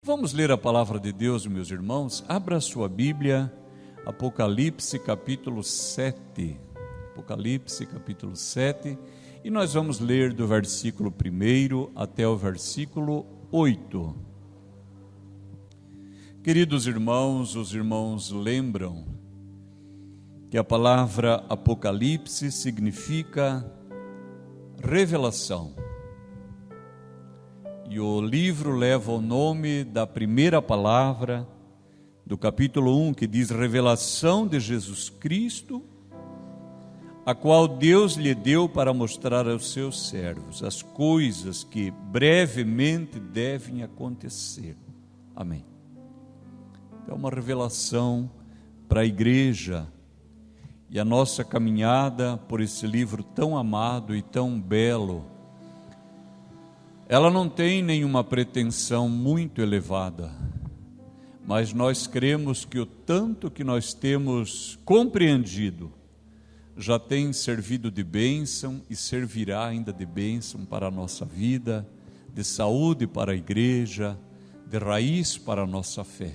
Vamos ler a palavra de Deus, meus irmãos. Abra a sua Bíblia, Apocalipse capítulo 7. Apocalipse capítulo 7. E nós vamos ler do versículo 1 até o versículo 8. Queridos irmãos, os irmãos lembram que a palavra Apocalipse significa revelação. E o livro leva o nome da primeira palavra do capítulo 1, que diz revelação de Jesus Cristo, a qual Deus lhe deu para mostrar aos seus servos as coisas que brevemente devem acontecer. Amém. É uma revelação para a igreja e a nossa caminhada por esse livro tão amado e tão belo. Ela não tem nenhuma pretensão muito elevada, mas nós cremos que o tanto que nós temos compreendido já tem servido de bênção e servirá ainda de bênção para a nossa vida, de saúde para a igreja, de raiz para a nossa fé.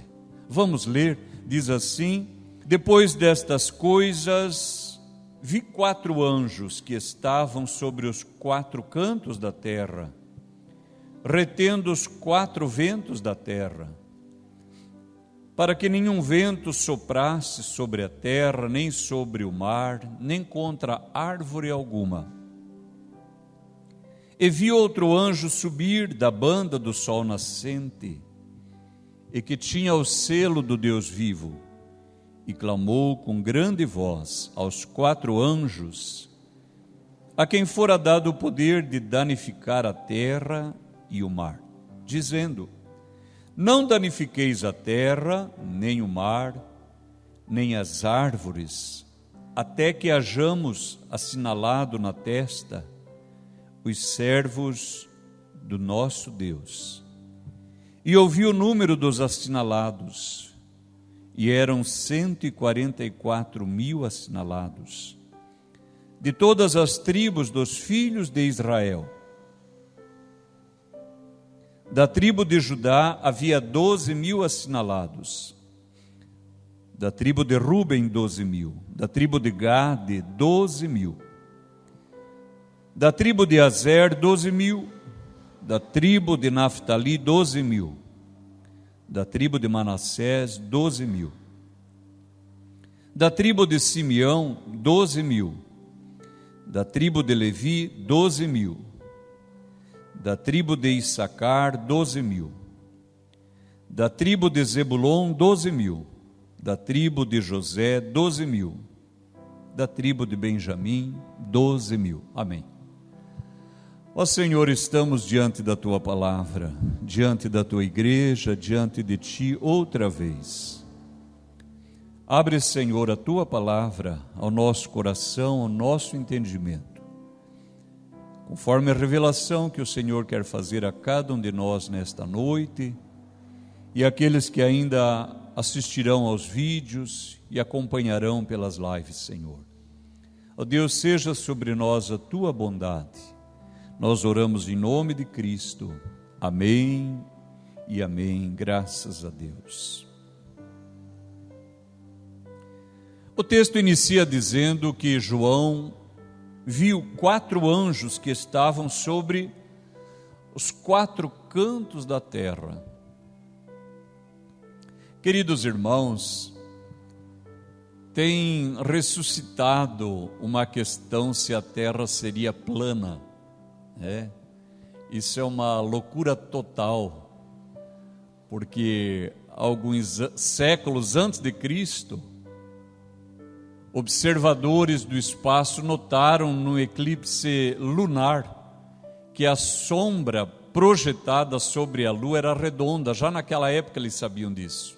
Vamos ler, diz assim: depois destas coisas, vi 4 anjos que estavam sobre os 4 cantos da terra, retendo os 4 ventos da terra, para que nenhum vento soprasse sobre a terra, nem sobre o mar, nem contra árvore alguma. E vi outro anjo subir da banda do sol nascente, e que tinha o selo do Deus vivo, e clamou com grande voz aos 4 anjos, a quem fora dado o poder de danificar a terra e o mar, dizendo: não danifiqueis a terra, nem o mar, nem as árvores, até que hajamos assinalado na testa os servos do nosso Deus. E ouvi o número dos assinalados, e eram 144.000 assinalados, de todas as tribos dos filhos de Israel. Da tribo de Judá havia 12.000 assinalados, da tribo de Ruben 12.000, da tribo de Gade 12.000, da tribo de Azer 12.000, da tribo de Naftali 12.000, da tribo de Manassés 12.000, da tribo de Simeão 12.000, da tribo de Levi 12.000, da tribo de Issacar 12.000, da tribo de Zebulon 12.000, da tribo de José 12.000, da tribo de Benjamim 12.000. Amém. Ó Senhor, estamos diante da Tua palavra, diante da Tua igreja, diante de Ti outra vez. Abre, Senhor, a Tua palavra ao nosso coração, ao nosso entendimento, conforme a revelação que o Senhor quer fazer a cada um de nós nesta noite, e aqueles que ainda assistirão aos vídeos e acompanharão pelas lives, Senhor. Ó Deus, seja sobre nós a Tua bondade. Nós oramos em nome de Cristo. Amém e amém. Graças a Deus. O texto inicia dizendo que João viu 4 anjos que estavam sobre os 4 cantos da terra. Queridos irmãos, tem ressuscitado uma questão se a terra seria plana. Isso é uma loucura total, porque alguns séculos antes de Cristo, observadores do espaço notaram no eclipse lunar que a sombra projetada sobre a lua era redonda. Já naquela época eles sabiam disso.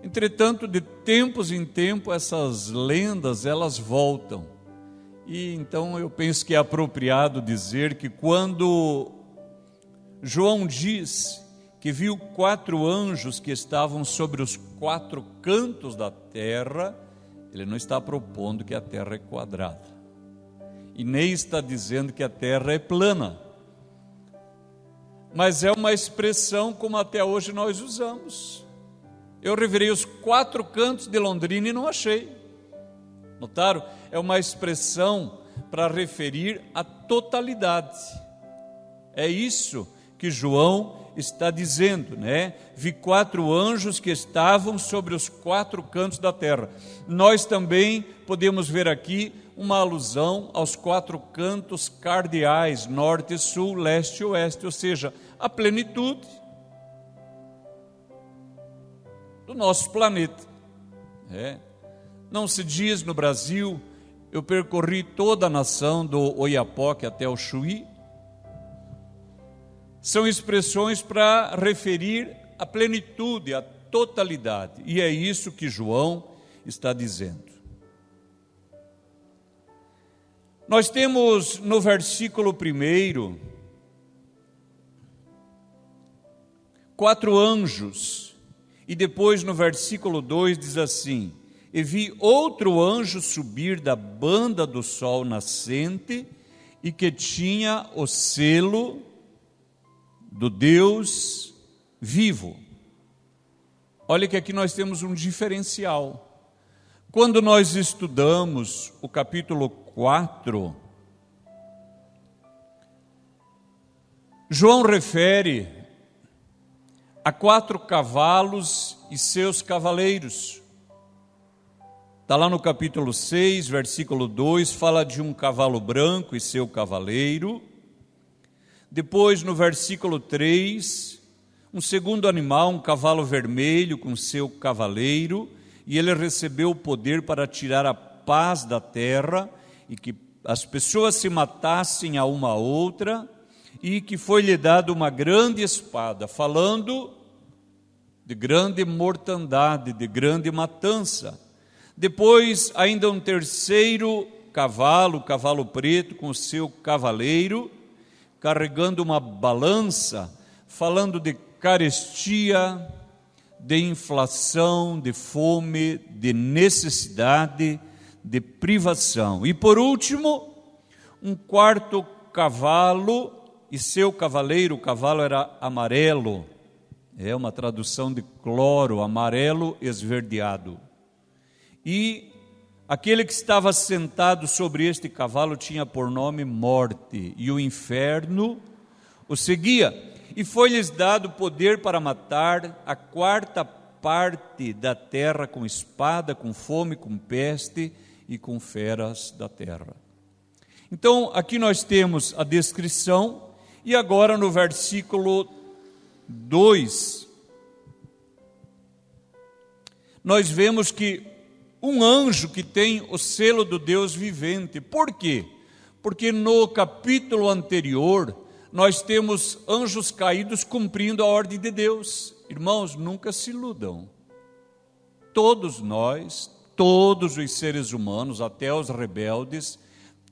Entretanto, de tempos em tempos, essas lendas elas voltam. E então eu penso que é apropriado dizer que quando João diz que viu 4 anjos que estavam sobre os 4 cantos da terra, ele não está propondo que a terra é quadrada, e nem está dizendo que a terra é plana. mas é uma expressão como até hoje nós usamos. Eu revirei os 4 cantos de Londrina e não achei. Notaram? É uma expressão para referir a totalidade. É isso que João está dizendo, né? Vi 4 anjos que estavam sobre os 4 cantos da terra. Nós também podemos ver aqui uma alusão aos 4 cantos cardeais, norte, sul, leste e oeste, ou seja, a plenitude do nosso planeta. Não se diz no Brasil, eu percorri toda a nação do Oiapoque até o Chuí. São expressões para referir a plenitude, a totalidade. E é isso que João está dizendo. Nós temos no versículo 1, 4 anjos. E depois no versículo 2 diz assim: e vi outro anjo subir da banda do sol nascente, e que tinha o selo do Deus vivo. Olha que aqui nós temos um diferencial. Quando nós estudamos o capítulo 4, João refere a 4 cavalos e seus cavaleiros. Está lá no capítulo 6, versículo 2, fala de um cavalo branco e seu cavaleiro. Depois, no versículo 3, um segundo animal, um cavalo vermelho com seu cavaleiro, e ele recebeu o poder para tirar a paz da terra, e que as pessoas se matassem a uma a outra, e que foi-lhe dado uma grande espada, falando de grande mortandade, de grande matança. Depois, ainda um terceiro cavalo, cavalo preto, com o seu cavaleiro, carregando uma balança, falando de carestia, de inflação, de fome, de necessidade, de privação. E por último, um 4º cavalo e seu cavaleiro. O cavalo era amarelo, é uma tradução de cloro, amarelo esverdeado. E aquele que estava sentado sobre este cavalo tinha por nome Morte, e o inferno o seguia. E foi-lhes dado poder para matar a 4ª parte da terra com espada, com fome, com peste e com feras da terra. Então, aqui nós temos a descrição, e agora no versículo 2, nós vemos que um anjo que tem o selo do Deus vivente. Por quê? Porque no capítulo anterior, nós temos anjos caídos cumprindo a ordem de Deus. Irmãos, nunca se iludam. Todos nós, todos os seres humanos, até os rebeldes,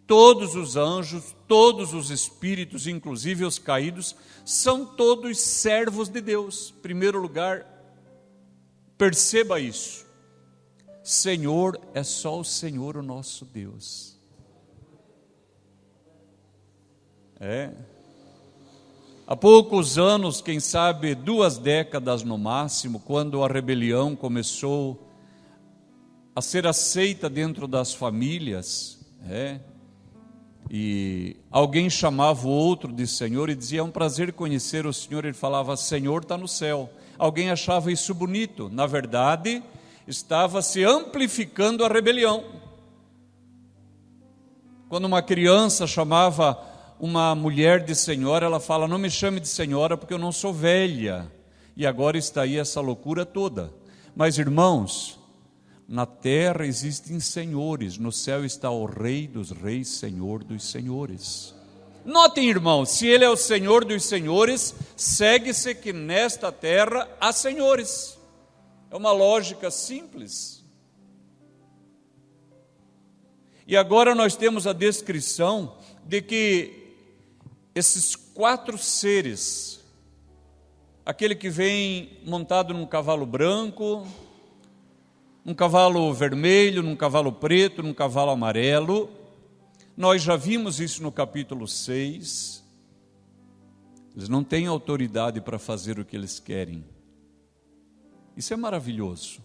todos os anjos, todos os espíritos, inclusive os caídos, são todos servos de Deus. Em primeiro lugar, perceba isso. Senhor é só o Senhor, o nosso Deus. Há poucos anos, quem sabe 2 décadas no máximo, quando a rebelião começou a ser aceita dentro das famílias, e alguém chamava o outro de Senhor e dizia: é um prazer conhecer o Senhor. Ele falava: Senhor está no céu. Alguém achava isso bonito. Na verdade, estava se amplificando a rebelião. Quando uma criança chamava uma mulher de senhora, ela fala: não me chame de senhora porque eu não sou velha. E agora está aí essa loucura toda. Mas irmãos, na terra existem senhores, no céu está o Rei dos reis, Senhor dos senhores. Notem, irmãos, se Ele é o Senhor dos senhores, segue-se que nesta terra há senhores. É uma lógica simples. E agora nós temos a descrição de que esses 4 seres, aquele que vem montado num cavalo branco, num cavalo vermelho, num cavalo preto, num cavalo amarelo, nós já vimos isso no capítulo 6, Eles não têm autoridade para fazer o que eles querem. Isso é maravilhoso.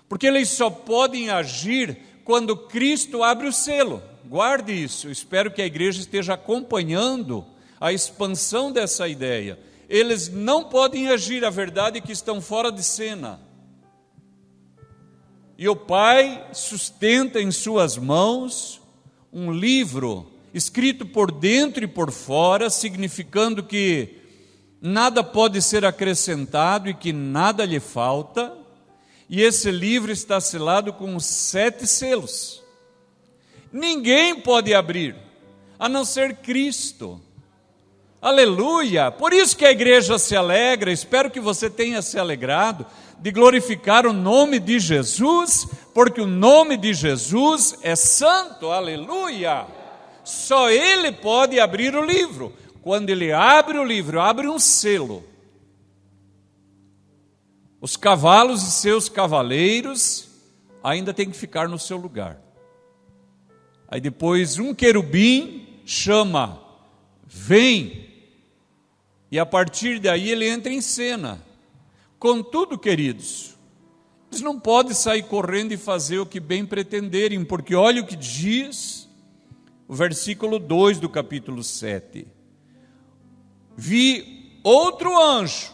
Porque eles só podem agir quando Cristo abre o selo. Guarde isso. Eu espero que a igreja esteja acompanhando a expansão dessa ideia. Eles não podem agir, a verdade é que estão fora de cena. E o Pai sustenta em suas mãos um livro escrito por dentro e por fora, significando que nada pode ser acrescentado e que nada lhe falta. E esse livro está selado com 7 selos. Ninguém pode abrir, a não ser Cristo. Aleluia! Por isso que a igreja se alegra, espero que você tenha se alegrado, de glorificar o nome de Jesus, porque o nome de Jesus é santo, aleluia! Só Ele pode abrir o livro. Quando Ele abre o livro, abre um selo. Os cavalos e seus cavaleiros ainda têm que ficar no seu lugar. Aí depois um querubim chama, vem, e a partir daí ele entra em cena. Contudo, queridos, eles não podem sair correndo e fazer o que bem pretenderem, porque olha o que diz o versículo 2 do capítulo 7. Vi outro anjo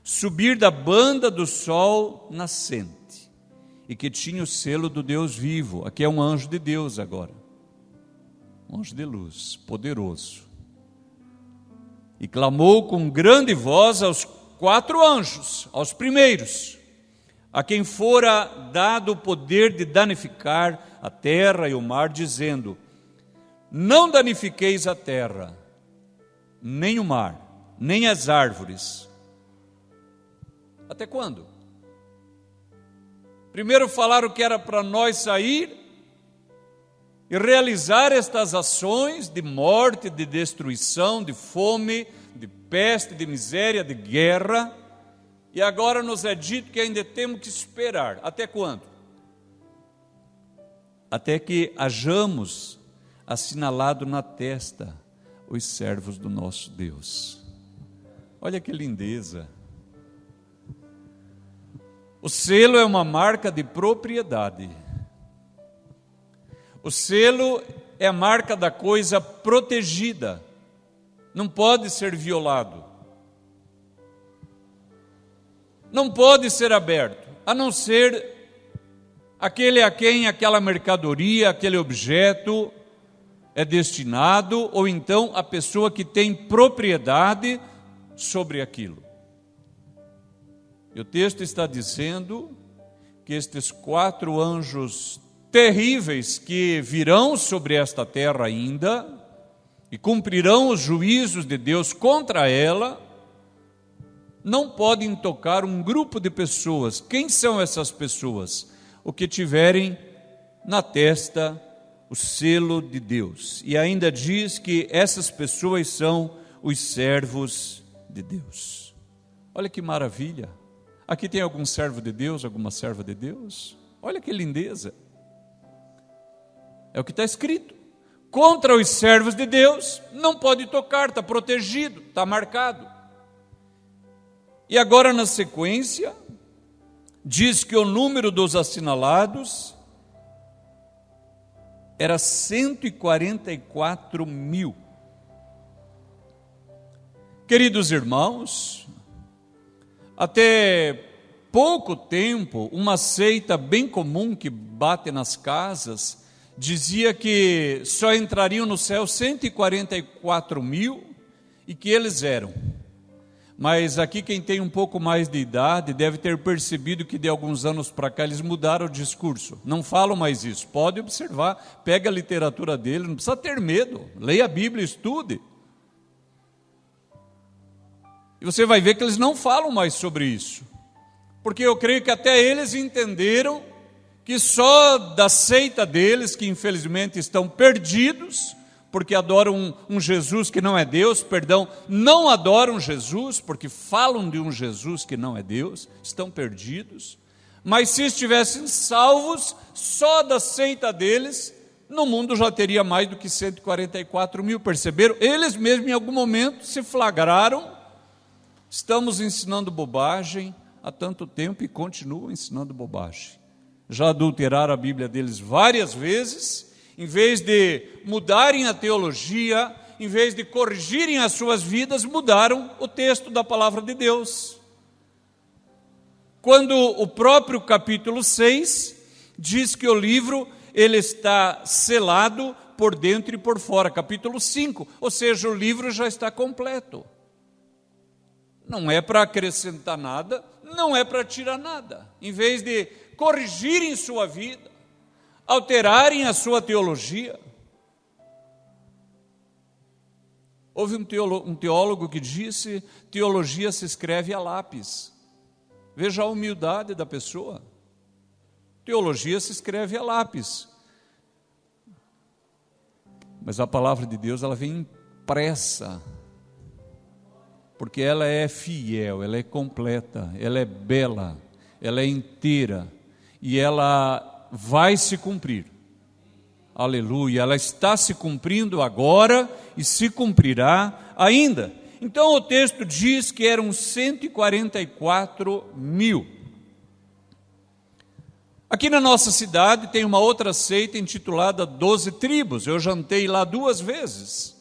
subir da banda do sol nascente, e que tinha o selo do Deus vivo. Aqui é um anjo de Deus agora, um anjo de luz, poderoso. E clamou com grande voz aos 4 anjos, aos primeiros, a quem fora dado o poder de danificar a terra e o mar, dizendo: não danifiqueis a terra, nem o mar, nem as árvores. Até quando? Primeiro falaram que era para nós sair e realizar estas ações de morte, de destruição, de fome, de peste, de miséria, de guerra, e agora nos é dito que ainda temos que esperar. Até quando? Até que hajamos assinalado na testa os servos do nosso Deus. Olha que lindeza! O selo é uma marca de propriedade. O selo é a marca da coisa protegida. Não pode ser violado. Não pode ser aberto, a não ser aquele a quem aquela mercadoria, aquele objeto é destinado, ou então a pessoa que tem propriedade sobre aquilo. E o texto está dizendo que estes 4 anjos terríveis que virão sobre esta terra ainda e cumprirão os juízos de Deus contra ela, não podem tocar um grupo de pessoas. Quem são essas pessoas? O que tiverem na testa o selo de Deus. E ainda diz que essas pessoas são os servos de Deus. Olha que maravilha! Aqui tem algum servo de Deus, alguma serva de Deus? Olha que lindeza! É o que está escrito. Contra os servos de Deus não pode tocar, está protegido, está marcado. E agora na sequência, diz que o número dos assinalados era 144 mil. Queridos irmãos, até pouco tempo, uma seita bem comum que bate nas casas, dizia que só entrariam no céu 144 mil e que eles eram. Mas aqui quem tem um pouco mais de idade deve ter percebido que de alguns anos para cá eles mudaram o discurso. Não falam mais isso. Pode observar, pega a literatura dele, não precisa ter medo. Leia a Bíblia, estude. E você vai ver que eles não falam mais sobre isso. Porque eu creio que até eles entenderam que só da seita deles, que infelizmente estão perdidos, porque adoram um Jesus que não é Deus, não adoram Jesus, porque falam de um Jesus que não é Deus, estão perdidos. Mas se estivessem salvos, só da seita deles, no mundo já teria mais do que 144 mil, perceberam? Eles mesmos em algum momento se flagraram, estamos ensinando bobagem há tanto tempo e continuam ensinando bobagem. Já adulteraram a Bíblia deles várias vezes, em vez de mudarem a teologia, em vez de corrigirem as suas vidas, mudaram o texto da palavra de Deus. Quando o próprio capítulo 6 diz que o livro ele está selado por dentro e por fora, capítulo 5, ou seja, o livro já está completo. Não é para acrescentar nada, não é para tirar nada. Em vez de corrigirem sua vida, alterarem a sua teologia. Houve um teólogo que disse: teologia se escreve a lápis. Veja a humildade da pessoa. Teologia se escreve a lápis. Mas a palavra de Deus, ela vem impressa, porque ela é fiel, ela é completa, ela é bela, ela é inteira, e ela vai se cumprir. Aleluia, ela está se cumprindo agora e se cumprirá ainda. Então o texto diz que eram 144 mil. Aqui na nossa cidade tem uma outra seita intitulada 12 tribos, eu jantei lá 2 vezes.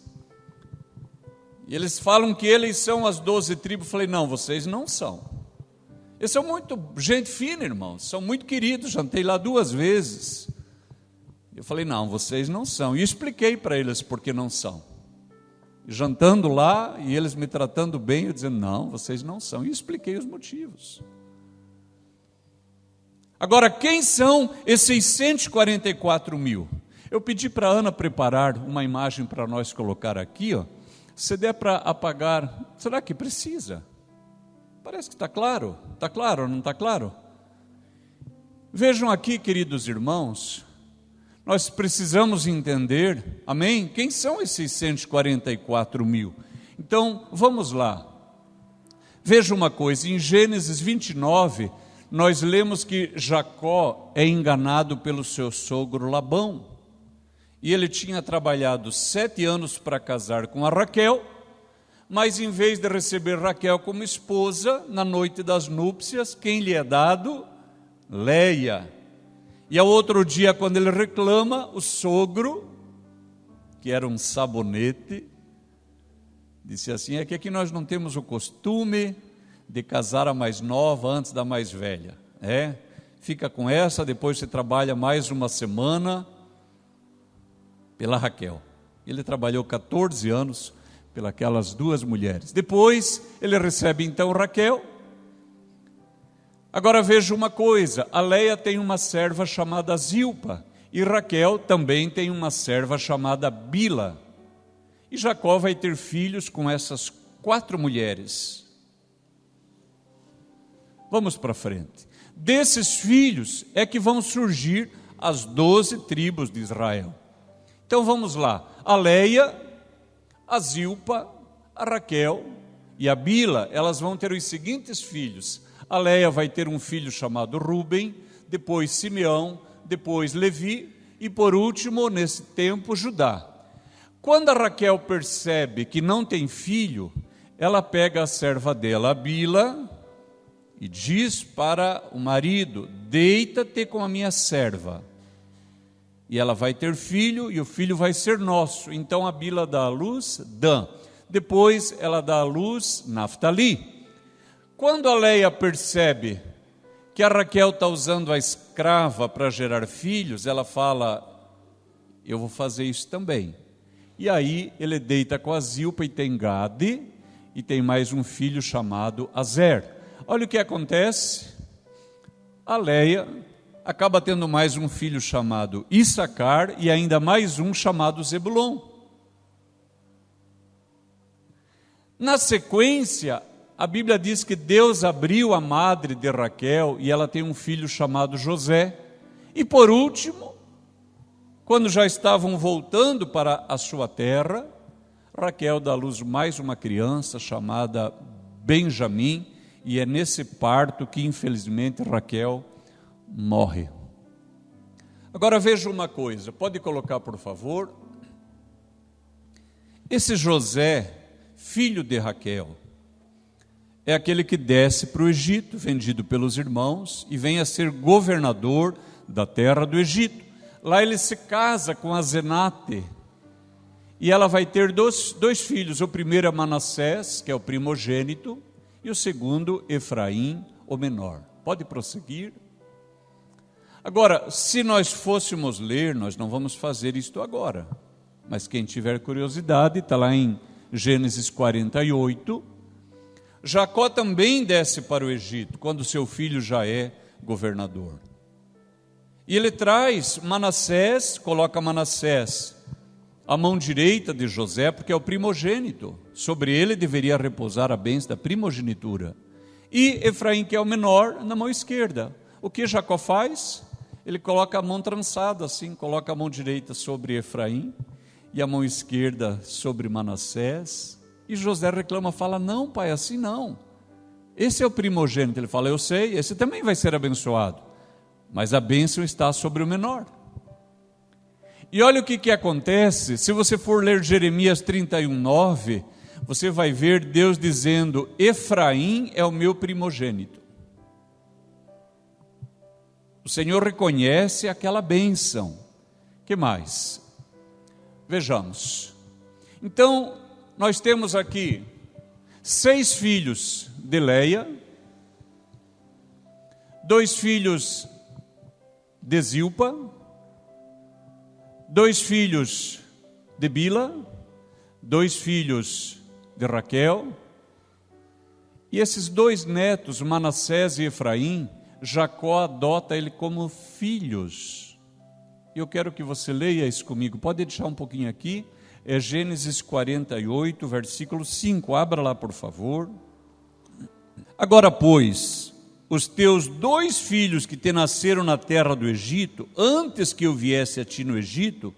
E eles falam que eles são as 12 tribos, eu falei, não, vocês não são. Eles são muito gente fina, irmãos, são muito queridos, jantei lá 2 vezes. Eu falei, não, vocês não são. E expliquei para eles por que não são. Jantando lá, e eles me tratando bem, eu dizendo, não, vocês não são. E expliquei os motivos. Agora, quem são esses 144 mil? Eu pedi para a Ana preparar uma imagem para nós colocar aqui, ó. Se der para apagar, será que precisa? Parece que está claro. Está claro ou não está claro? Vejam aqui, queridos irmãos, nós precisamos entender, amém? Quem são esses 144 mil? Então, vamos lá. Veja uma coisa, em Gênesis 29, nós lemos que Jacó é enganado pelo seu sogro Labão. E ele tinha trabalhado 7 anos para casar com a Raquel, mas em vez de receber Raquel como esposa, na noite das núpcias, quem lhe é dado? Leia. E ao outro dia, quando ele reclama, o sogro, que era um sabonete, disse assim, é que aqui nós não temos o costume de casar a mais nova antes da mais velha. Fica com essa, depois você trabalha mais uma semana pela Raquel. Ele trabalhou 14 anos pelas 2 mulheres. Depois, ele recebe então Raquel. Agora veja uma coisa, a Leia tem uma serva chamada Zilpa, e Raquel também tem uma serva chamada Bila. E Jacó vai ter filhos com essas 4 mulheres. Vamos para frente. Desses filhos é que vão surgir as 12 tribos de Israel. Então vamos lá, a Leia, a Zilpa, a Raquel e a Bila, elas vão ter os seguintes filhos. A Leia vai ter um filho chamado Rúben, depois Simeão, depois Levi e por último, nesse tempo, Judá. Quando a Raquel percebe que não tem filho, ela pega a serva dela, a Bila, e diz para o marido, deita-te com a minha serva. E ela vai ter filho, e o filho vai ser nosso. Então a Bila dá à luz Dan. Depois ela dá à luz Naftali. Quando a Leia percebe que a Raquel está usando a escrava para gerar filhos, ela fala, eu vou fazer isso também. E aí ele deita com a Zilpa e tem Gade, e tem mais um filho chamado Azer. Olha o que acontece, a Leia acaba tendo mais um filho chamado Issacar e ainda mais um chamado Zebulon. Na sequência, a Bíblia diz que Deus abriu a madre de Raquel e ela tem um filho chamado José. E por último, quando já estavam voltando para a sua terra, Raquel dá à luz mais uma criança chamada Benjamim, e é nesse parto que infelizmente Raquel morre. Agora veja uma coisa, pode colocar por favor. Esse José, filho de Raquel, é aquele que desce para o Egito, vendido pelos irmãos, e vem a ser governador da terra do Egito. Lá ele se casa com a Zenate, e ela vai ter dois filhos. O primeiro é Manassés, que é o primogênito, e o segundo, Efraim, o menor. Pode prosseguir. Agora, se nós fôssemos ler, nós não vamos fazer isto agora, mas quem tiver curiosidade, está lá em Gênesis 48, Jacó também desce para o Egito, quando seu filho já é governador. E ele traz Manassés, coloca Manassés à mão direita de José, porque é o primogênito. Sobre ele deveria repousar a bênção da primogenitura. E Efraim, que é o menor, na mão esquerda. O que Jacó faz? Ele coloca a mão trançada assim, coloca a mão direita sobre Efraim e a mão esquerda sobre Manassés. E José reclama, fala, não pai, assim não. Esse é o primogênito. Ele fala, eu sei, esse também vai ser abençoado, mas a bênção está sobre o menor. E olha o que acontece, se você for ler Jeremias 31:9, você vai ver Deus dizendo, Efraim é o meu primogênito. O Senhor reconhece aquela bênção. Que mais? Vejamos. Então, nós temos aqui 6 filhos de Leia, 2 filhos de Zilpa, 2 filhos de Bila, 2 filhos de Raquel, e esses 2 netos, Manassés e Efraim, Jacó adota ele como filhos. Eu quero que você leia isso comigo, pode deixar um pouquinho aqui, é Gênesis 48, versículo 5, abra lá por favor. Agora, pois, os teus 2 filhos que te nasceram na terra do Egito, antes que eu viesse a ti no Egito,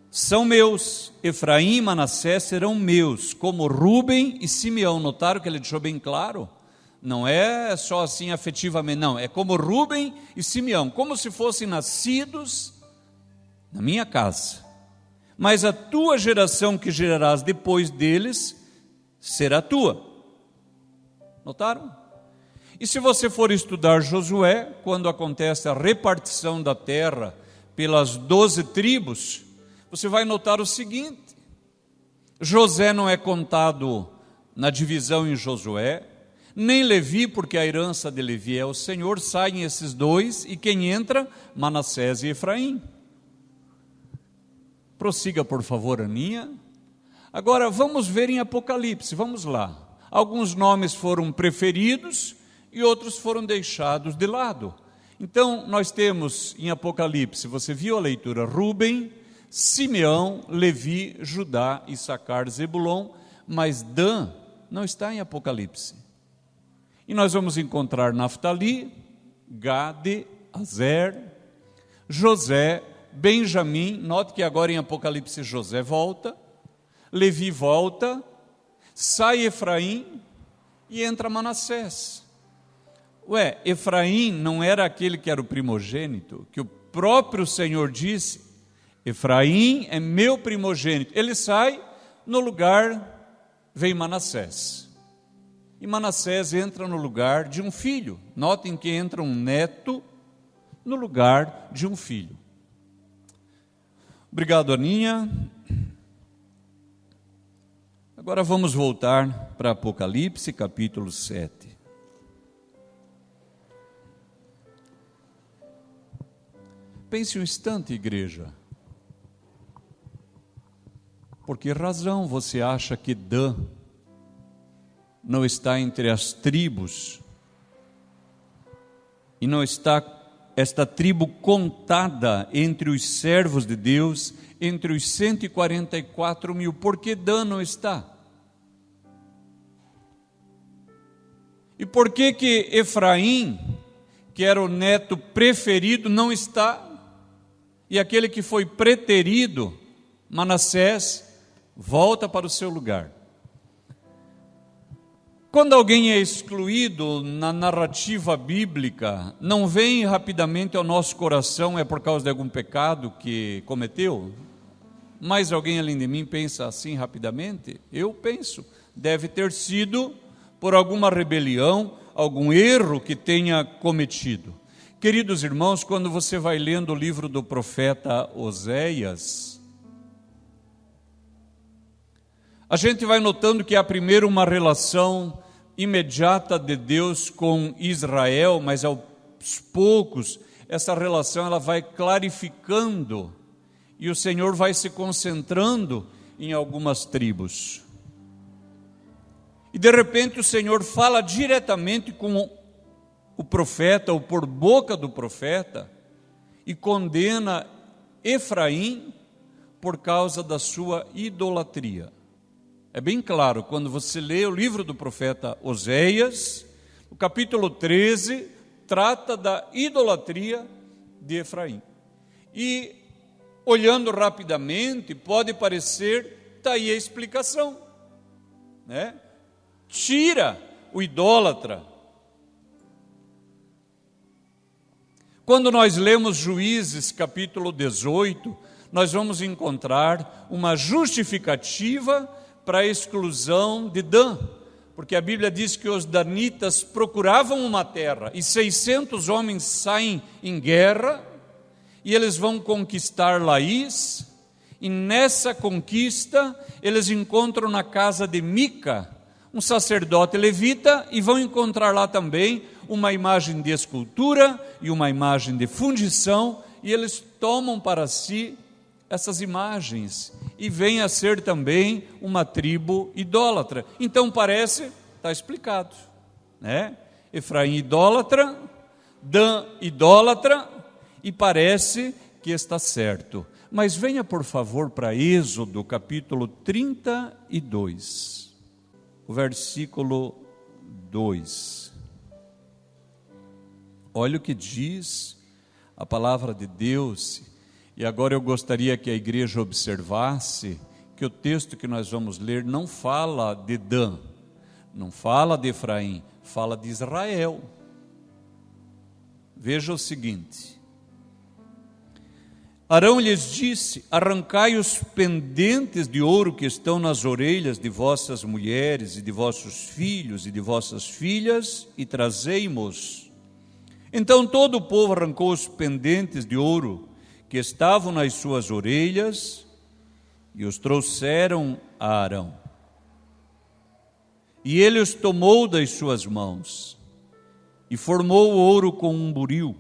são meus. Efraim e Manassés serão meus, como Rúben e Simeão. Notaram que ele deixou bem claro? Não é só assim afetivamente, não, é como Rúben e Simeão, como se fossem nascidos na minha casa. Mas a tua geração que gerarás depois deles será tua. Notaram? E se você for estudar Josué, quando acontece a repartição da terra pelas 12 tribos, você vai notar o seguinte: José não é contado na divisão em Josué, nem Levi, porque a herança de Levi é o Senhor. Saem esses 2, e quem entra? Manassés e Efraim. Prossiga, por favor, Aninha. Agora, vamos ver em Apocalipse, vamos lá. Alguns nomes foram preferidos e outros foram deixados de lado. Então, nós temos em Apocalipse, você viu a leitura, Rúben, Simeão, Levi, Judá, Issacar, Zebulon, mas Dan não está em Apocalipse. E nós vamos encontrar Naftali, Gade, Azer, José, Benjamim. Note que agora em Apocalipse José volta, Levi volta, sai Efraim e entra Manassés. Efraim não era aquele que era o primogênito, que o próprio Senhor disse, Efraim é meu primogênito. Ele sai, no lugar vem Manassés. E Manassés entra no lugar de um filho. Notem que entra um neto no lugar de um filho. Obrigado, Aninha. Agora vamos voltar para Apocalipse, capítulo 7. Pense um instante, igreja. Por que razão você acha que Dan não está entre as tribos, e não está esta tribo contada entre os servos de Deus, entre os 144 mil? Por que Dan não está? E por que Efraim, que era o neto preferido, não está? E aquele que foi preterido, Manassés, volta para o seu lugar. Quando alguém é excluído na narrativa bíblica, não vem rapidamente ao nosso coração, é por causa de algum pecado que cometeu? Mais alguém além de mim pensa assim rapidamente? Eu penso, deve ter sido por alguma rebelião, algum erro que tenha cometido. Queridos irmãos, quando você vai lendo o livro do profeta Oséias, a gente vai notando que há primeiro uma relação imediata de Deus com Israel, mas aos poucos essa relação ela vai clarificando e o Senhor vai se concentrando em algumas tribos. E de repente o Senhor fala diretamente com o profeta, ou por boca do profeta, e condena Efraim por causa da sua idolatria. É bem claro, quando você lê o livro do profeta Oséias, o capítulo 13 trata da idolatria de Efraim. E, olhando rapidamente, pode parecer, está aí a explicação, né? Tira o idólatra. Quando nós lemos Juízes capítulo 18, nós vamos encontrar uma justificativa para a exclusão de Dan, porque a Bíblia diz que os danitas procuravam uma terra, e 600 homens saem em guerra, e eles vão conquistar Laís, e nessa conquista, eles encontram na casa de Mica, um sacerdote levita, e vão encontrar lá também uma imagem de escultura, e uma imagem de fundição, e eles tomam para si essas imagens, e vem a ser também uma tribo idólatra. Então parece, está explicado, né? Efraim idólatra, Dan idólatra, e parece que está certo. Mas venha por favor para Êxodo capítulo 32, o versículo 2. Olha o que diz a palavra de Deus. E agora eu gostaria que a igreja observasse que o texto que nós vamos ler não fala de Dan, não fala de Efraim, fala de Israel. Veja o seguinte: Arão lhes disse: arrancai os pendentes de ouro que estão nas orelhas de vossas mulheres e de vossos filhos e de vossas filhas e trazei-mos. Então todo o povo arrancou os pendentes de ouro que estavam nas suas orelhas, e os trouxeram a Arão. E ele os tomou das suas mãos, e formou o ouro com um buril,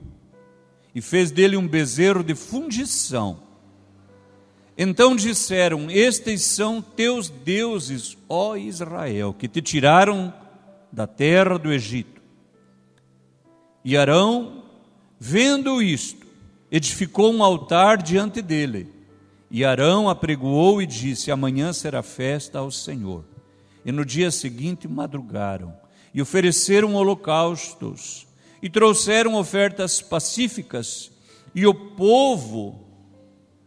e fez dele um bezerro de fundição. Então disseram: estes são teus deuses, ó Israel, que te tiraram da terra do Egito. E Arão, vendo isto, edificou um altar diante dele, e Arão apregoou e disse: amanhã será festa ao Senhor. E no dia seguinte madrugaram, e ofereceram holocaustos, e trouxeram ofertas pacíficas, e o povo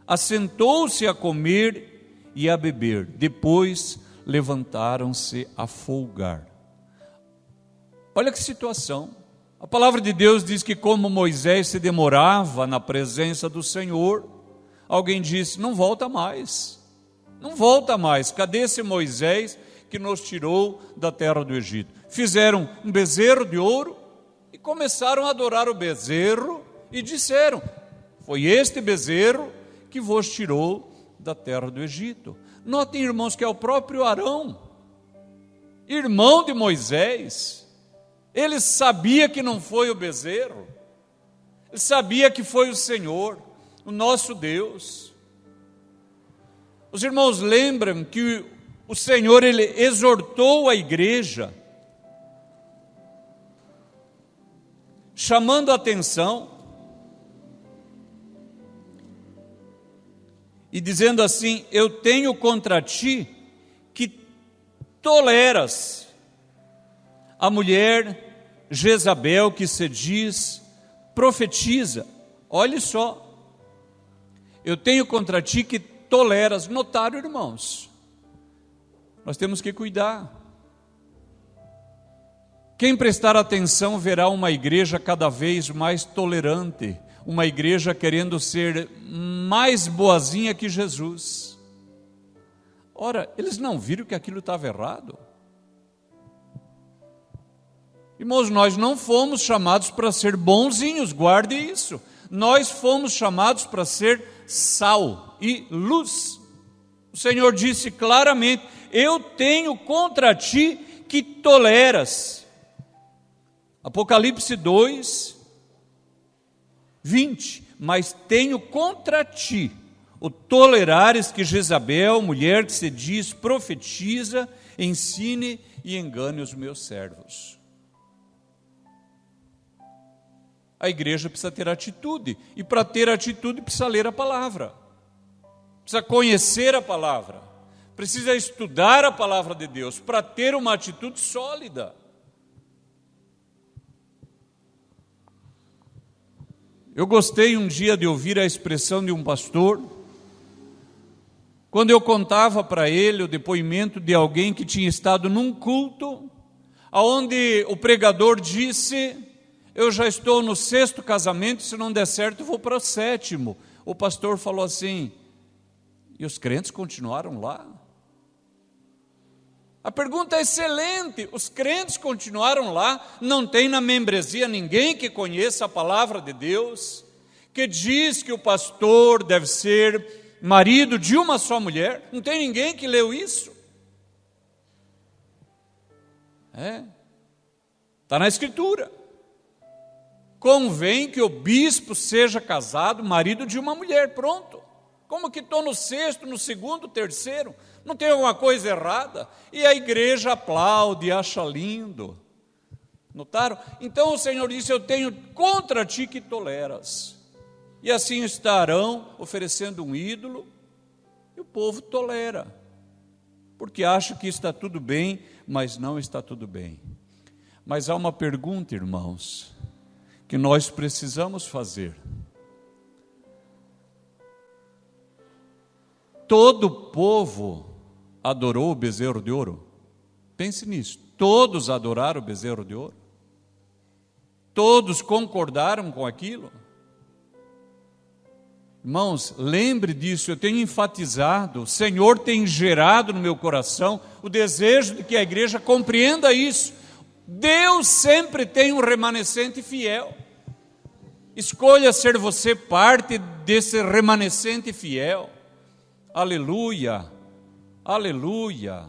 assentou-se a comer e a beber. Depois levantaram-se a folgar. Olha que situação. A palavra de Deus diz que como Moisés se demorava na presença do Senhor, alguém disse: não volta mais, não volta mais, cadê esse Moisés que nos tirou da terra do Egito? Fizeram um bezerro de ouro e começaram a adorar o bezerro e disseram: foi este bezerro que vos tirou da terra do Egito. Notem, irmãos, que é o próprio Arão, irmão de Moisés. Ele sabia que não foi o bezerro, ele sabia que foi o Senhor, o nosso Deus. Os irmãos lembram que o Senhor, ele exortou a igreja, chamando a atenção e dizendo assim: eu tenho contra ti que toleras a mulher Jezabel, que se diz profetiza. Olhe só, eu tenho contra ti que toleras. Notaram, irmãos? Nós temos que cuidar. Quem prestar atenção verá uma igreja cada vez mais tolerante, uma igreja querendo ser mais boazinha que Jesus. Ora, eles não viram que aquilo estava errado? Irmãos, nós não fomos chamados para ser bonzinhos, guarde isso. Nós fomos chamados para ser sal e luz. O Senhor disse claramente: eu tenho contra ti que toleras. Apocalipse 2, 20. Mas tenho contra ti o tolerares que Jezabel, mulher que se diz profetiza, ensine e engane os meus servos. A igreja precisa ter atitude, e para ter atitude precisa ler a palavra, precisa conhecer a palavra, precisa estudar a palavra de Deus, para ter uma atitude sólida. Eu gostei um dia de ouvir a expressão de um pastor, quando eu contava para ele o depoimento de alguém que tinha estado num culto, onde o pregador disse: eu já estou no 6º casamento, se não der certo eu vou para o 7º. O pastor falou assim: e os crentes continuaram lá? A pergunta é excelente. Os crentes continuaram lá? Não tem na membresia ninguém que conheça a palavra de Deus, que diz que o pastor deve ser marido de uma só mulher? Não tem ninguém que leu isso? Está na Escritura. Convém que o bispo seja casado, marido de uma mulher, pronto. Como que estou no 6º, no 2º, 3º? Não tem alguma coisa errada? E a igreja aplaude, acha lindo. Notaram? Então o Senhor disse: eu tenho contra ti que toleras. E assim estarão oferecendo um ídolo, e o povo tolera, porque acha que está tudo bem, mas não está tudo bem. Mas há uma pergunta, irmãos, que nós precisamos fazer. Todo o povo adorou o bezerro de ouro? Pense nisso. Todos adoraram o bezerro de ouro? Todos concordaram com aquilo? Irmãos, lembre disso, eu tenho enfatizado, o Senhor tem gerado no meu coração o desejo de que a igreja compreenda isso. Deus sempre tem um remanescente fiel. Escolha ser você parte desse remanescente fiel. Aleluia, aleluia.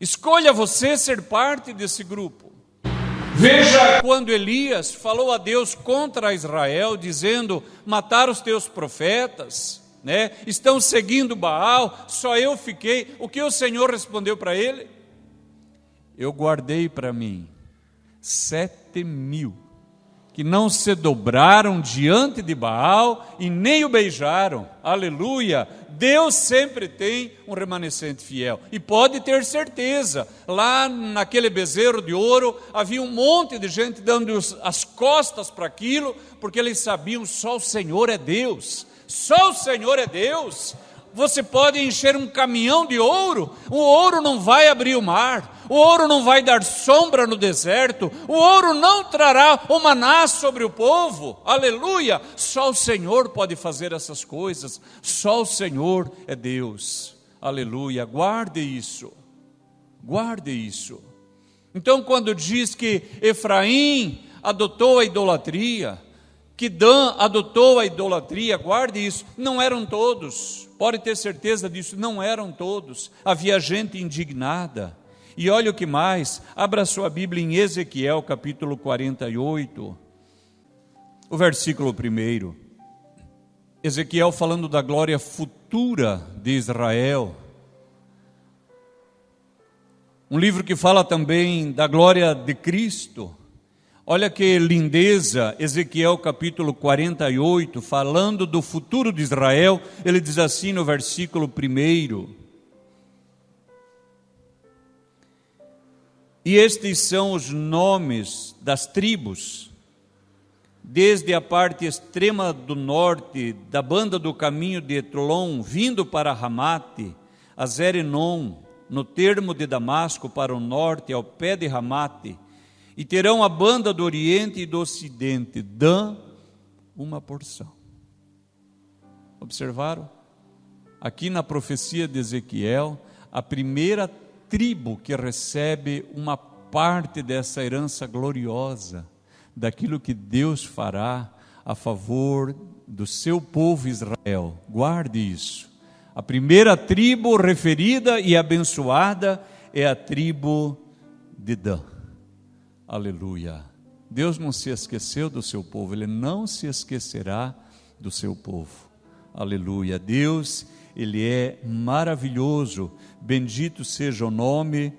Escolha você ser parte desse grupo. Veja quando Elias falou a Deus contra Israel, dizendo: matar os teus profetas, estão seguindo Baal, só eu fiquei. O que o Senhor respondeu para ele? Eu guardei para mim 7.000 que não se dobraram diante de Baal e nem o beijaram. Aleluia! Deus sempre tem um remanescente fiel. E pode ter certeza, lá naquele bezerro de ouro, havia um monte de gente dando as costas para aquilo, porque eles sabiam: só o Senhor é Deus. Só o Senhor é Deus. Você pode encher um caminhão de ouro, o ouro não vai abrir o mar, o ouro não vai dar sombra no deserto, o ouro não trará o maná sobre o povo. Aleluia! Só o Senhor pode fazer essas coisas, só o Senhor é Deus. Aleluia! Guarde isso, guarde isso. Então, quando diz que Efraim adotou a idolatria, que Dan adotou a idolatria, guarde isso, não eram todos. Pode ter certeza disso, não eram todos. Havia gente indignada. E olha o que mais, abra sua Bíblia em Ezequiel capítulo 48, o versículo 1. Ezequiel falando da glória futura de Israel. Um livro que fala também da glória de Cristo. Olha que lindeza, Ezequiel capítulo 48, falando do futuro de Israel, ele diz assim no versículo 1: e estes são os nomes das tribos, desde a parte extrema do norte, da banda do caminho de Etlon, vindo para Ramate, Azerenon, no termo de Damasco, para o norte, ao pé de Ramate, e terão a banda do oriente e do ocidente, dã uma porção. Observaram? Aqui na profecia de Ezequiel, a primeira tribo que recebe uma parte dessa herança gloriosa, daquilo que Deus fará a favor do seu povo Israel. Guarde isso. A primeira tribo referida e abençoada é a tribo de Dan. Aleluia. Deus não se esqueceu do seu povo, Ele não se esquecerá do seu povo. Aleluia. Deus, Ele é maravilhoso. Bendito seja o nome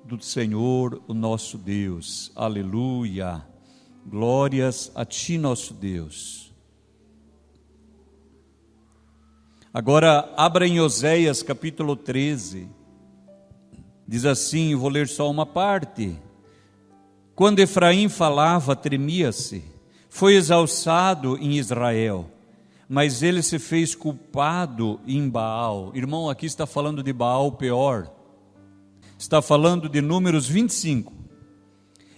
do Senhor, o nosso Deus. Aleluia. Glórias a Ti, nosso Deus. Agora, abra em Oséias capítulo 13. Diz assim, vou ler só uma parte. Quando Efraim falava, tremia-se. Foi exalçado em Israel, mas ele se fez culpado em Baal. Irmão, aqui está falando de Baal Peor. Está falando de Números 25.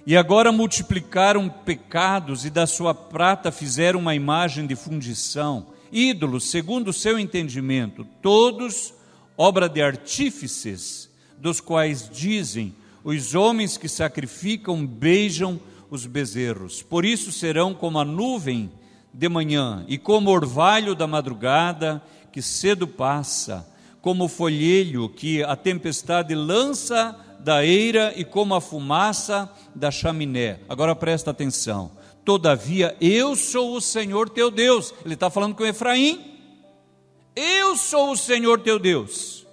E agora multiplicaram pecados e da sua prata fizeram uma imagem de fundição, ídolos segundo o seu entendimento, todos obra de artífices, dos quais dizem, os homens que sacrificam beijam os bezerros. Por isso serão como a nuvem de manhã e como o orvalho da madrugada que cedo passa, como o folhelho que a tempestade lança da eira e como a fumaça da chaminé. Agora presta atenção. Todavia eu sou o Senhor teu Deus. Ele está falando com Efraim. Eu sou o Senhor teu Deus,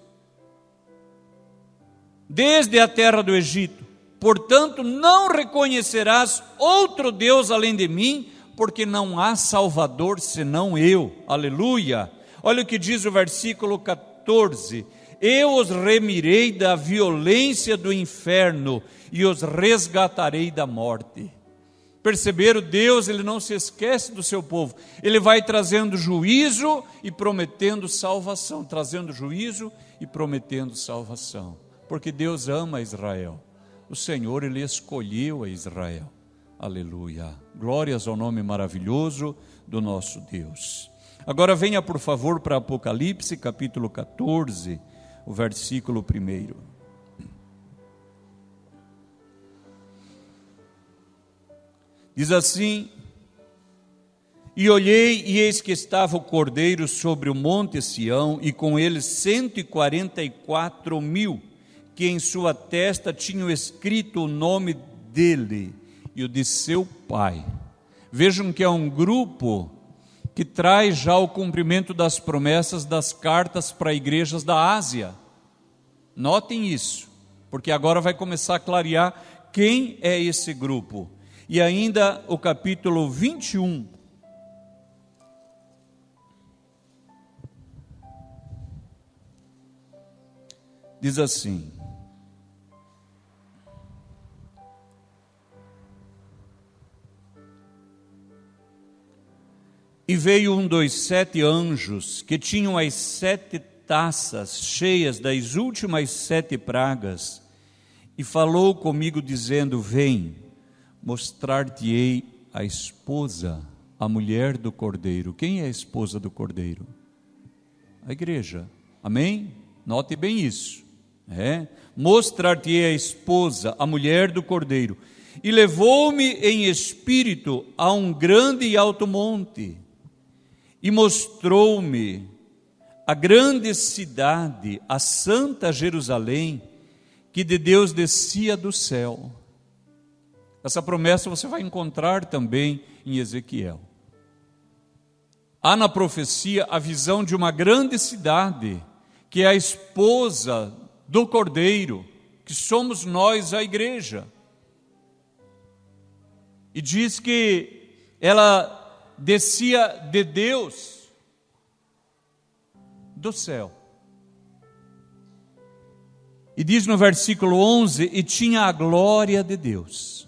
desde a terra do Egito. Portanto, não reconhecerás outro Deus além de mim, porque não há Salvador senão eu. Aleluia. Olha o que diz o versículo 14. Eu os remirei da violência do inferno e os resgatarei da morte. Perceberam? Deus, Ele não se esquece do seu povo. Ele vai trazendo juízo e prometendo salvação. Trazendo juízo e prometendo salvação. Porque Deus ama Israel. O Senhor, Ele escolheu a Israel. Aleluia. Glórias ao nome maravilhoso do nosso Deus. Agora venha, por favor, para Apocalipse, capítulo 14, o versículo 1. Diz assim: E olhei, e eis que estava o Cordeiro sobre o monte Sião, e com ele 144.000, que em sua testa tinham escrito o nome dele e o de seu pai. Vejam que é um grupo que traz já o cumprimento das promessas das cartas para igrejas da Ásia. Notem isso, porque agora vai começar a clarear quem é esse grupo. E ainda o capítulo 21. Diz assim: E veio um dos 7 anjos, que tinham as 7 taças cheias das últimas 7 pragas, e falou comigo dizendo: Vem, mostrar-te-ei a esposa, a mulher do Cordeiro. Quem é a esposa do Cordeiro? A igreja. Amém? Note bem isso. Mostrar-te-ei a esposa, a mulher do Cordeiro. E levou-me em espírito a um grande e alto monte, e mostrou-me a grande cidade, a santa Jerusalém, que de Deus descia do céu. Essa promessa você vai encontrar também em Ezequiel. Há na profecia a visão de uma grande cidade, que é a esposa do Cordeiro, que somos nós, a igreja. E diz que ela descia de Deus do céu. E diz no versículo 11: E tinha a glória de Deus.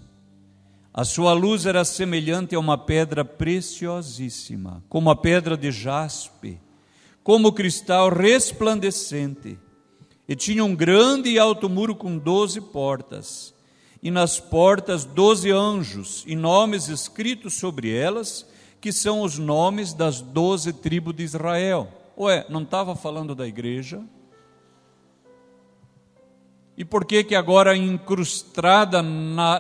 A sua luz era semelhante a uma pedra preciosíssima, como a pedra de jaspe, como cristal resplandecente. E tinha um grande e alto muro com 12 portas, e nas portas 12 anjos, e nomes escritos sobre elas, que são os nomes das 12 tribos de Israel. Ué, não estava falando da igreja? E por que que agora incrustada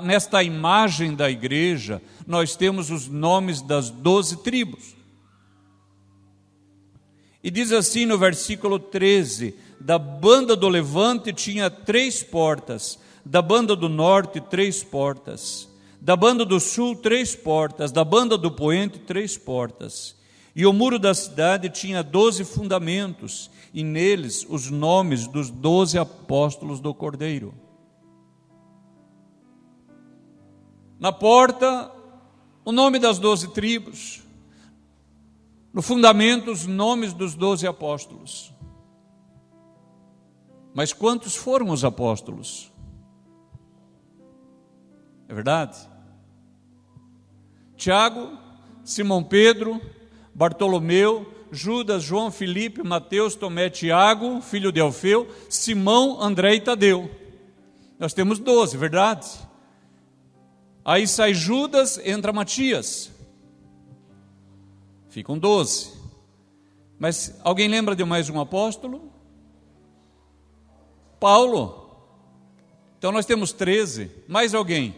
nesta imagem da igreja, nós temos os nomes das 12 tribos? E diz assim no versículo 13, da banda do levante tinha 3 portas, da banda do norte 3 portas, da banda do sul 3 portas, da banda do poente 3 portas. E o muro da cidade tinha 12 fundamentos, e neles os nomes dos 12 apóstolos do Cordeiro. Na porta, o nome das 12 tribos. No fundamento, os nomes dos 12 apóstolos. Mas quantos foram os apóstolos? É verdade? Tiago, Simão Pedro, Bartolomeu, Judas, João, Filipe, Mateus, Tomé, Tiago, filho de Alfeu, Simão, André e Tadeu. Nós temos 12, verdade? Aí sai Judas, entra Matias. Ficam 12. Mas alguém lembra de mais um apóstolo? Paulo. Então nós temos 13. Mais alguém?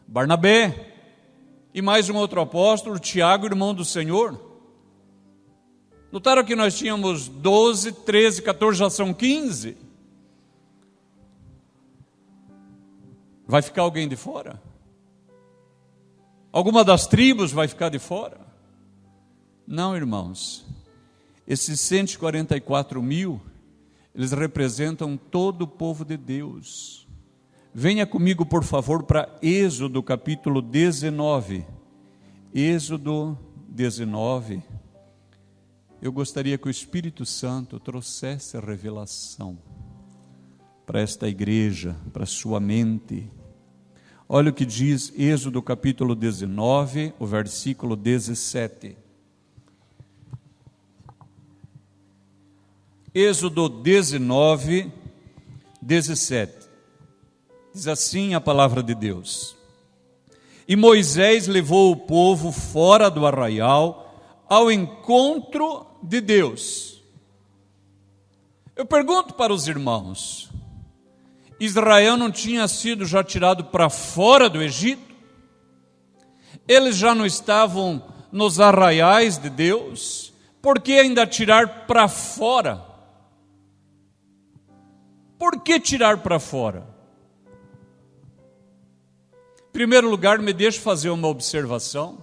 Barnabé. E mais um outro apóstolo, Tiago, irmão do Senhor. Notaram que nós tínhamos 12, 13, 14, já são 15? Vai ficar alguém de fora? Alguma das tribos vai ficar de fora? Não, irmãos. Esses 144 mil, eles representam todo o povo de Deus. Venha comigo, por favor, para Êxodo capítulo 19. Êxodo 19. Eu gostaria que o Espírito Santo trouxesse a revelação para esta igreja, para a sua mente. Olha o que diz Êxodo capítulo 19, o versículo 17. Êxodo 19, 17. Diz assim a palavra de Deus: E Moisés levou o povo fora do arraial ao encontro de Deus. Eu pergunto para os irmãos, Israel não tinha sido já tirado para fora do Egito? Eles já não estavam nos arraiais de Deus? Por que ainda tirar para fora? Por que tirar para fora? Em primeiro lugar, me deixe fazer uma observação.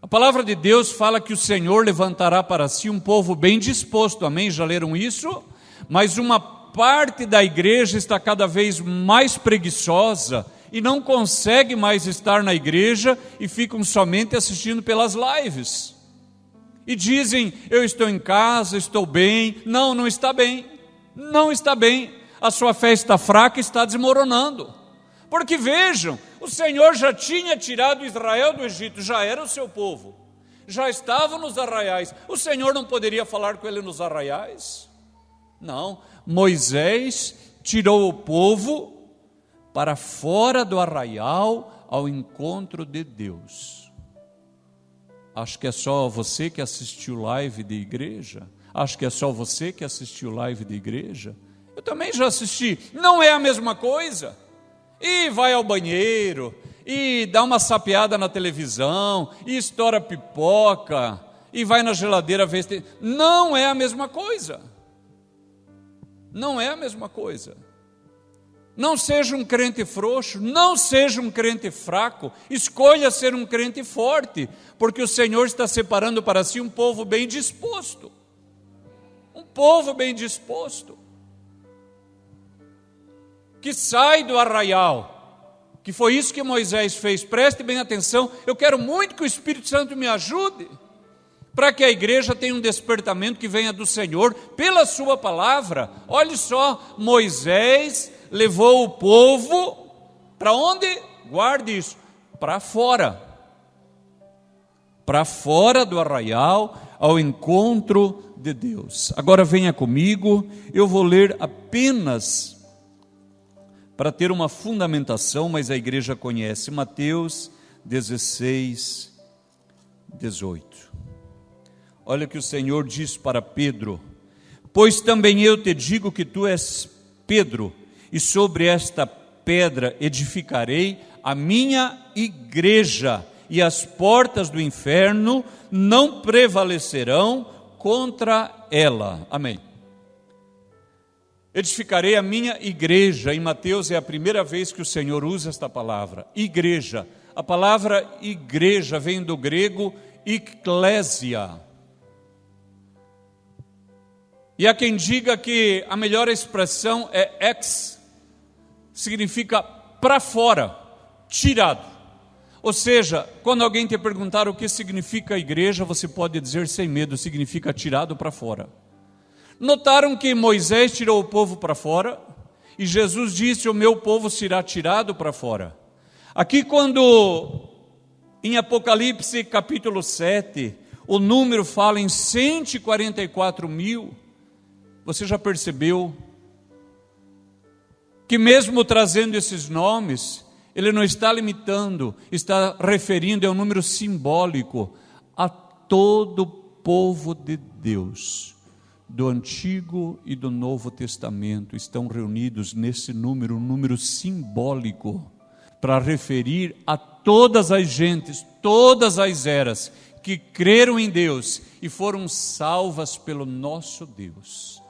A palavra de Deus fala que o Senhor levantará para si um povo bem disposto, amém? Já leram isso? Mas uma parte da igreja está cada vez mais preguiçosa e não consegue mais estar na igreja e ficam somente assistindo pelas lives. E dizem, eu estou em casa, estou bem. Não, não está bem. Não está bem. A sua fé está fraca e está desmoronando. Porque vejam, o Senhor já tinha tirado Israel do Egito, já era o seu povo, já estavam nos arraiais. O Senhor não poderia falar com ele nos arraiais? Não, Moisés tirou o povo para fora do arraial ao encontro de Deus. Acho que é só você que assistiu live de igreja? Acho que é só você que assistiu live de igreja? Eu também já assisti, não é a mesma coisa. E vai ao banheiro, e dá uma sapeada na televisão, e estoura pipoca, e vai na geladeira ver se... Não é a mesma coisa. Não é a mesma coisa. Não seja um crente frouxo, não seja um crente fraco, escolha ser um crente forte, porque o Senhor está separando para si um povo bem disposto. Um povo bem disposto. Que sai do arraial, que foi isso que Moisés fez. Preste bem atenção, eu quero muito que o Espírito Santo me ajude, para que a igreja tenha um despertamento que venha do Senhor, pela sua palavra. Olhe só, Moisés levou o povo, para onde? Guarde isso, para fora do arraial, ao encontro de Deus. Agora venha comigo, eu vou ler apenas para ter uma fundamentação, mas a igreja conhece, Mateus 16, 18. Olha o que o Senhor diz para Pedro: pois também eu te digo que tu és Pedro, e sobre esta pedra edificarei a minha igreja, e as portas do inferno não prevalecerão contra ela. Amém. Edificarei a minha igreja. Em Mateus é a primeira vez que o Senhor usa esta palavra, igreja. A palavra igreja vem do grego ekklesia. E há quem diga que a melhor expressão é ex, significa para fora, tirado. Ou seja, quando alguém te perguntar o que significa igreja, você pode dizer sem medo, significa tirado para fora. Notaram que Moisés tirou o povo para fora, e Jesus disse: o meu povo será tirado para fora. Aqui quando, em Apocalipse capítulo 7, o número fala em 144 mil, você já percebeu que mesmo trazendo esses nomes, ele não está limitando, está referindo, é um número simbólico, a todo o povo de Deus, do Antigo e do Novo Testamento, estão reunidos nesse número, um número simbólico, para referir a todas as gentes, todas as eras, que creram em Deus e foram salvas pelo nosso Deus.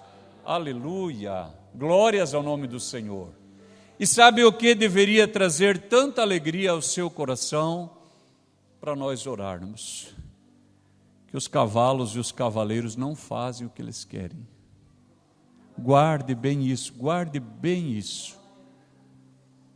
Aleluia! Glórias ao nome do Senhor. E sabe o que deveria trazer tanta alegria ao seu coração? Para nós orarmos. Que os cavalos e os cavaleiros não fazem o que eles querem. Guarde bem isso, guarde bem isso.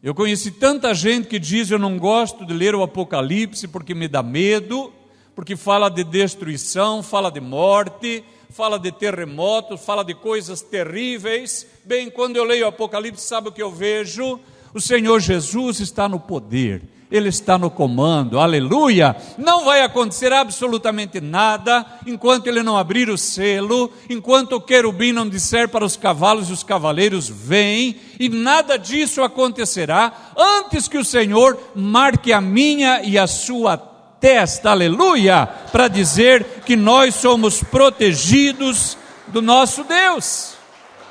Eu conheci tanta gente que diz: eu não gosto de ler o Apocalipse porque me dá medo, porque fala de destruição, fala de morte, fala de terremotos, fala de coisas terríveis. Bem, quando eu leio o Apocalipse, sabe o que eu vejo? O Senhor Jesus está no poder, Ele está no comando, aleluia. Não vai acontecer absolutamente nada enquanto Ele não abrir o selo, enquanto o querubim não disser para os cavalos e os cavaleiros: vem, e nada disso acontecerá antes que o Senhor marque a minha e a sua testa, aleluia, para dizer que nós somos protegidos do nosso Deus,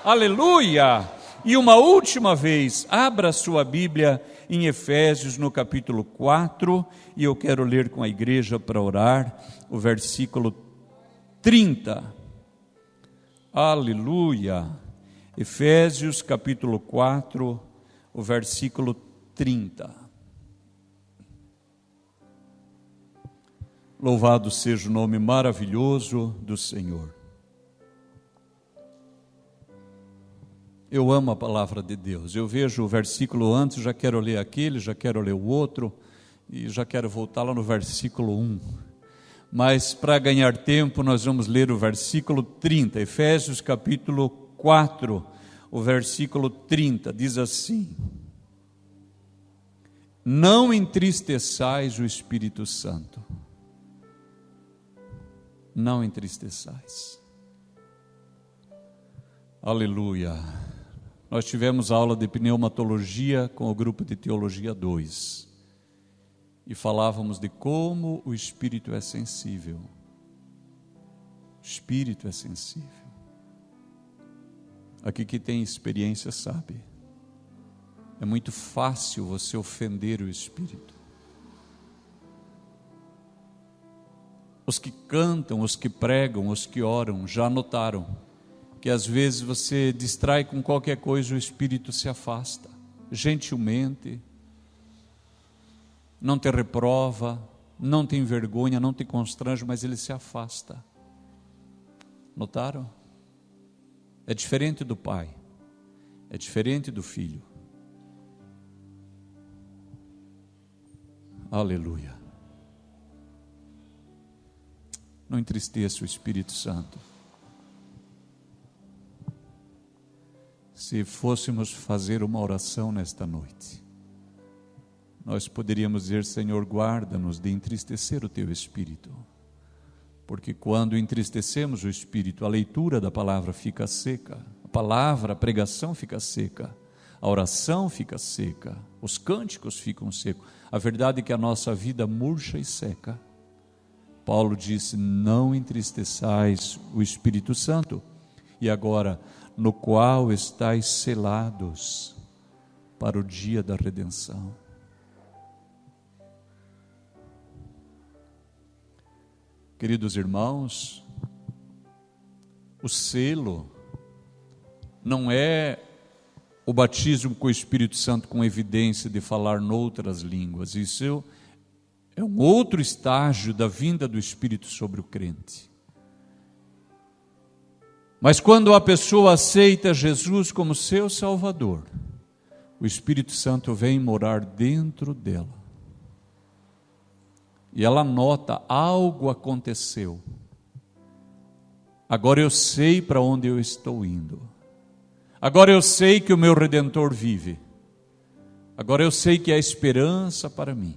aleluia. E uma última vez, abra sua Bíblia em Efésios no capítulo 4, e eu quero ler com a igreja para orar, o versículo 30, aleluia. Efésios capítulo 4, o versículo 30. Louvado seja o nome maravilhoso do Senhor. Eu amo a palavra de Deus. Eu vejo o versículo antes, já quero ler aquele, já quero ler o outro, e já quero voltar lá no versículo 1. Mas para ganhar tempo, nós vamos ler o versículo 30, Efésios capítulo 4, o versículo 30, diz assim: não entristeçais o Espírito Santo. Não entristeçais. Aleluia. Nós tivemos aula de pneumatologia com o grupo de teologia 2 e falávamos de como o Espírito é sensível. O Espírito é sensível. Aqui que tem experiência sabe, é muito fácil você ofender o Espírito. Os que cantam, os que pregam, os que oram, já notaram que às vezes você distrai com qualquer coisa, o Espírito se afasta, gentilmente, não te reprova, não te envergonha, não te constrange, mas ele se afasta. Notaram? É diferente do Pai, é diferente do Filho. Aleluia. Não entristeça o Espírito Santo. Se fôssemos fazer uma oração nesta noite, nós poderíamos dizer: Senhor, guarda-nos de entristecer o Teu Espírito. Porque quando entristecemos o espírito, a leitura da palavra fica seca, a pregação fica seca, a oração fica seca, os cânticos ficam secos. A verdade é que a nossa vida murcha e seca. Paulo disse: não entristeçais o Espírito Santo, e agora, no qual estáis selados para o dia da redenção. Queridos irmãos, o selo não é o batismo com o Espírito Santo com evidência de falar noutras línguas. Isso é um outro estágio da vinda do Espírito sobre o crente. Mas quando a pessoa aceita Jesus como seu Salvador, o Espírito Santo vem morar dentro dela. E ela nota: algo aconteceu. Agora eu sei para onde eu estou indo. Agora eu sei que o meu Redentor vive. Agora eu sei que há esperança para mim.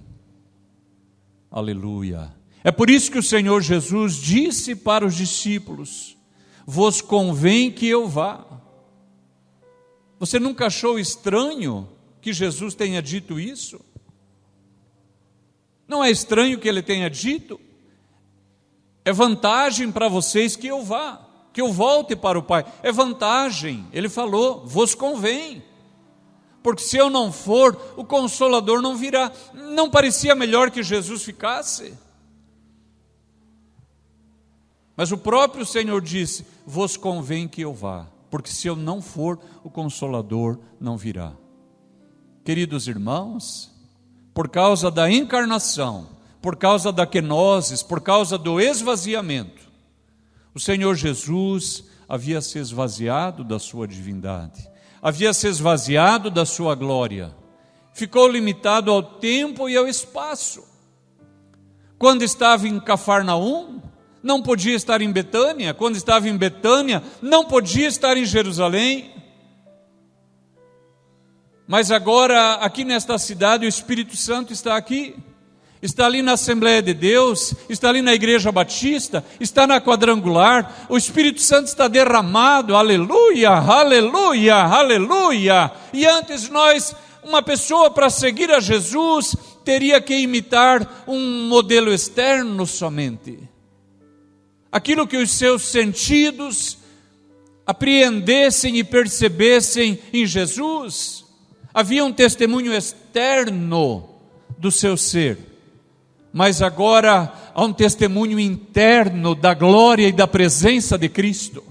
Aleluia. É por isso que o Senhor Jesus disse para os discípulos: vos convém que eu vá. Você nunca achou estranho que Jesus tenha dito isso? Não é estranho que ele tenha dito? É vantagem para vocês que eu vá, que eu volte para o Pai. É vantagem, ele falou, vos convém. Porque se eu não for, o Consolador não virá. Não parecia melhor que Jesus ficasse? Mas o próprio Senhor disse: vos convém que eu vá, porque se eu não for, o Consolador não virá. Queridos irmãos, por causa da encarnação, por causa da kenosis, por causa do esvaziamento, o Senhor Jesus havia se esvaziado da sua divindade, havia se esvaziado da sua glória, ficou limitado ao tempo e ao espaço. Quando estava em Cafarnaum, não podia estar em Betânia. Quando estava em Betânia, não podia estar em Jerusalém. Mas agora, aqui nesta cidade, o Espírito Santo está aqui. Está ali na Assembleia de Deus, está ali na Igreja Batista, está na Quadrangular. O Espírito Santo está derramado, aleluia, aleluia, aleluia. E antes uma pessoa para seguir a Jesus, teria que imitar um modelo externo somente. Aquilo que os seus sentidos apreendessem e percebessem em Jesus. Havia um testemunho externo do seu ser, mas agora há um testemunho interno da glória e da presença de Cristo.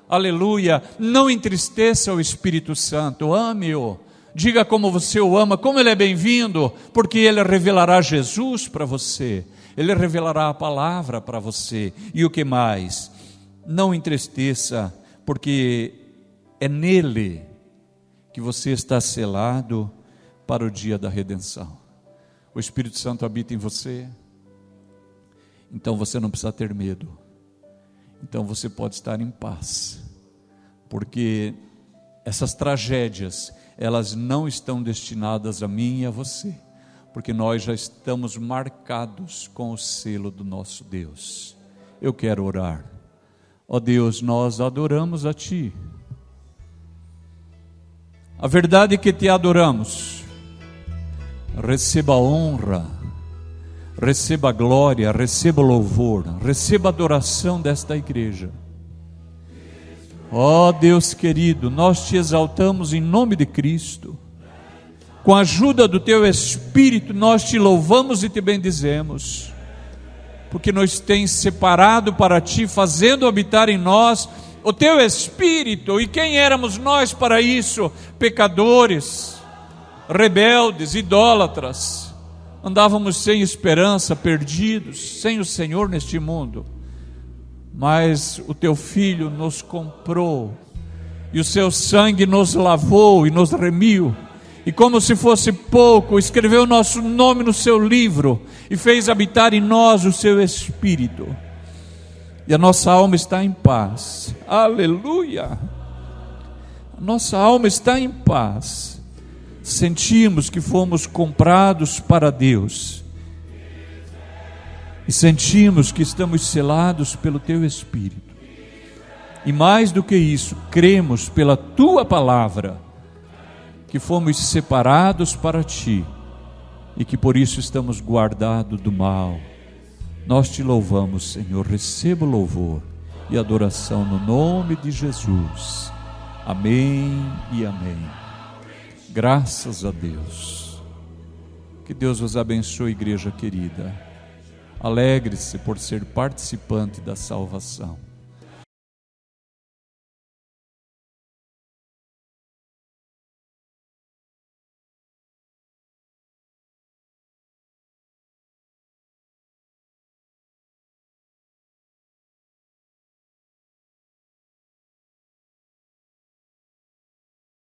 Aleluia! Não entristeça o Espírito Santo, ame-o. Diga como você o ama, como ele é bem-vindo, porque ele revelará Jesus para você, ele revelará a palavra para você. E o que mais? Não entristeça, porque é nele que você está selado para o dia da redenção. O Espírito Santo habita em você, então você não precisa ter medo, então você pode estar em paz, porque essas tragédias, elas não estão destinadas a mim e a você, porque nós já estamos marcados com o selo do nosso Deus. Eu quero orar. Ó Deus, nós adoramos a Ti. A verdade é que Te adoramos. Receba a honra, receba a glória, receba o louvor, receba a adoração desta igreja. Ó Deus querido, nós Te exaltamos em nome de Cristo. Com a ajuda do Teu Espírito, nós Te louvamos e Te bendizemos, porque nos tens separado para Ti, fazendo habitar em nós o Teu Espírito. E quem éramos nós para isso? Pecadores, rebeldes, idólatras, andávamos sem esperança, perdidos, sem o Senhor neste mundo. Mas o Teu Filho nos comprou, e o Seu sangue nos lavou e nos remiu, e como se fosse pouco, escreveu o nosso nome no Seu livro, e fez habitar em nós o Seu Espírito, e a nossa alma está em paz. Aleluia! A nossa alma está em paz. Sentimos que fomos comprados para Deus, E sentimos que estamos selados pelo Teu Espírito. E mais do que isso, cremos pela Tua palavra que fomos separados para Ti e que por isso estamos guardados do mal. Nós Te louvamos, Senhor. Receba o louvor e adoração no nome de Jesus. Amém e amém. Graças a Deus. Que Deus vos abençoe, igreja querida. Alegre-se por ser participante da salvação.